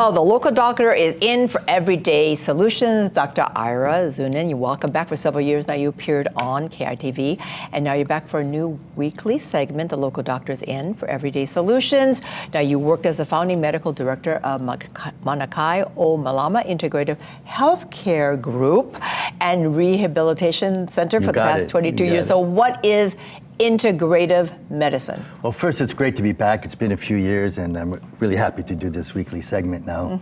Oh, the local doctor is in for Everyday Solutions. Dr. Ira Zunin, you're welcome back. For several years now, you appeared on KITV, and now you're back for a new weekly segment, The Local Doctor's In for Everyday Solutions. Now, you worked as the founding medical director of Manakai O Malama Integrative Healthcare Group and Rehabilitation Center for the past 22 years. So what is integrative medicine? Well, first, it's great to be back. It's been a few years, and I'm really happy to do this weekly segment now,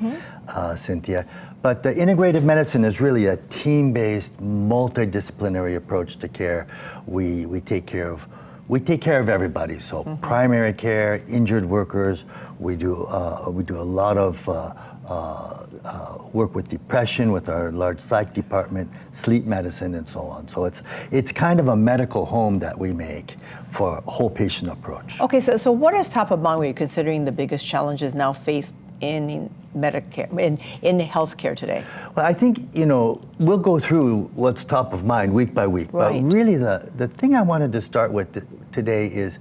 Cynthia. But the integrative medicine is really a team-based, multidisciplinary approach to care. We take care of everybody. So primary care, injured workers. We do a lot of work with depression with our large psych department, sleep medicine, and so on. So it's kind of a medical home that we make for a whole patient approach. Okay, so what is top of mind when you're considering the biggest challenges now faced in Medicare, in healthcare today? Well, I think, we'll go through what's top of mind week by week. Right. But really the thing I wanted to start with today is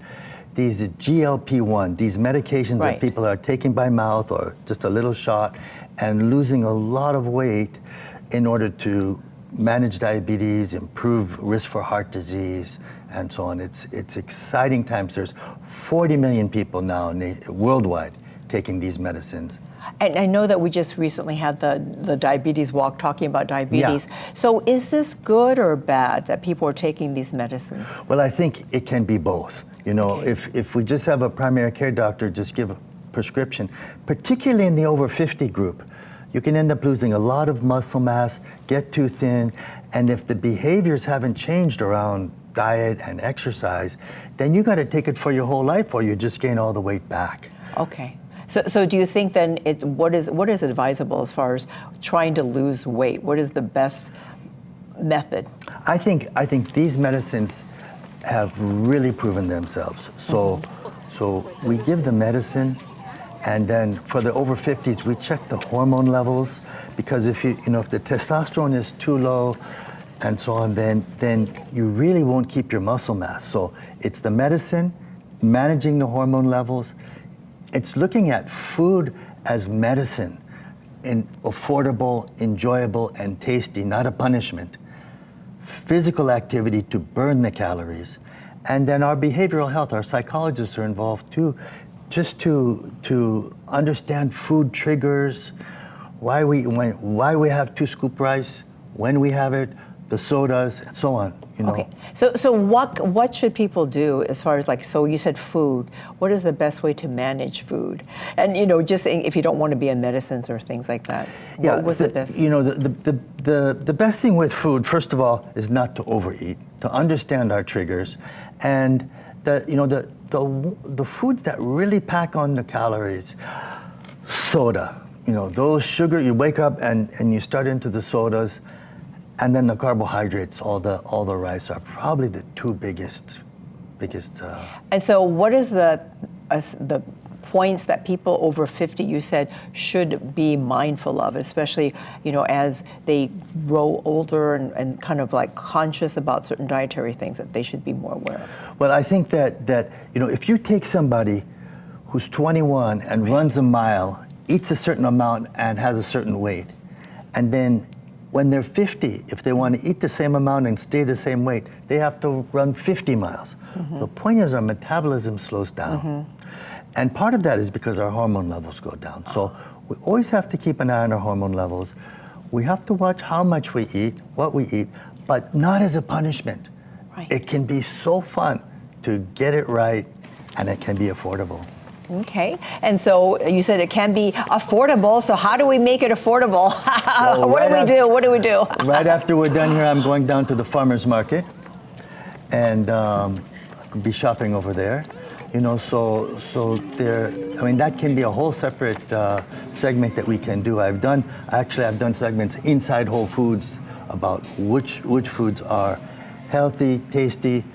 these GLP-1, these medications that people are taking by mouth or just a little shot and losing a lot of weight in order to manage diabetes, improve risk for heart disease, and so on. It's exciting times. There's 40 million people now worldwide taking these medicines. And I know that we just recently had the diabetes walk talking about diabetes. Yeah. So is this good or bad that people are taking these medicines? Well, I think it can be both. If we just have a primary care doctor just give a prescription, particularly in the over 50 group, you can end up losing a lot of muscle mass, get too thin, and if the behaviors haven't changed around diet and exercise, then you got to take it for your whole life or you just gain all the weight back. Okay. So do you think then what is advisable as far as trying to lose weight? What is the best method? I think these medicines have really proven themselves. So we give the medicine, and then for the over 50s, we check the hormone levels, because if the testosterone is too low and so on, then you really won't keep your muscle mass. So it's the medicine, managing the hormone levels. It's looking at food as medicine, affordable, enjoyable, and tasty, not a punishment. Physical activity to burn the calories, and then our behavioral health, our psychologists are involved too, just to understand food triggers, why we have 2 scoop rice, when we have it, the sodas, and so on. Okay, so what should people do as far as so you said food? What is the best way to manage food? And just if you don't want to be on medicines or things like that, what was the best? The best thing with food, first of all, is not to overeat, to understand our triggers, and the foods that really pack on the calories, soda, those sugar, you wake up and you start into the sodas. And then the carbohydrates, all the rice are probably the 2 biggest. And so, what is the points that people over 50, you said, should be mindful of, especially as they grow older and kind of conscious about certain dietary things that they should be more aware of? Well, I think that if you take somebody who's 21 and runs a mile, eats a certain amount and has a certain weight, and then when they're 50, if they want to eat the same amount and stay the same weight, they have to run 50 miles. The point is our metabolism slows down. And part of that is because our hormone levels go down. So we always have to keep an eye on our hormone levels. We have to watch how much we eat, what we eat, but not as a punishment. Right. It can be so fun to get it right, and it can be affordable. Okay, and so you said it can be affordable, so how do we make it affordable? Well, What do we do? Right after we're done here, I'm going down to the farmer's market, and I'll be shopping over there. So there, that can be a whole separate segment that we can do. I've done segments inside Whole Foods about which foods are healthy, tasty,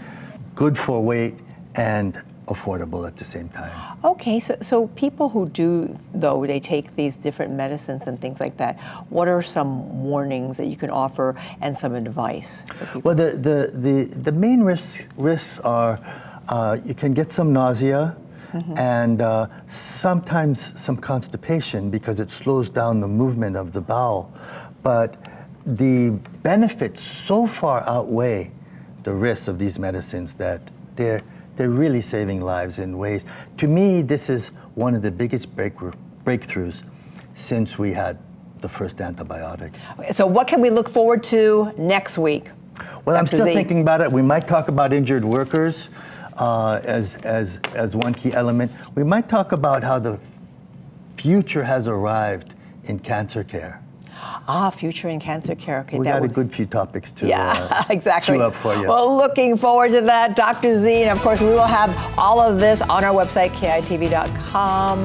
good for weight, and affordable at the same time. Okay, so people who do, though, they take these different medicines and things like that, what are some warnings that you can offer and some advice for people? Well, the main risks are you can get some nausea, and sometimes some constipation because it slows down the movement of the bowel. But the benefits so far outweigh the risks of these medicines that they're really saving lives in ways. To me, this is one of the biggest breakthroughs since we had the first antibiotics. So what can we look forward to next week? Well, I'm Dr. still Z? thinking about it. We might talk about injured workers as one key element. We might talk about how the future has arrived in cancer care. Future in cancer care. Okay, We got a good few topics to exactly. chew up for you. Well, looking forward to that, Dr. Z. And of course, we will have all of this on our website, kitv.com.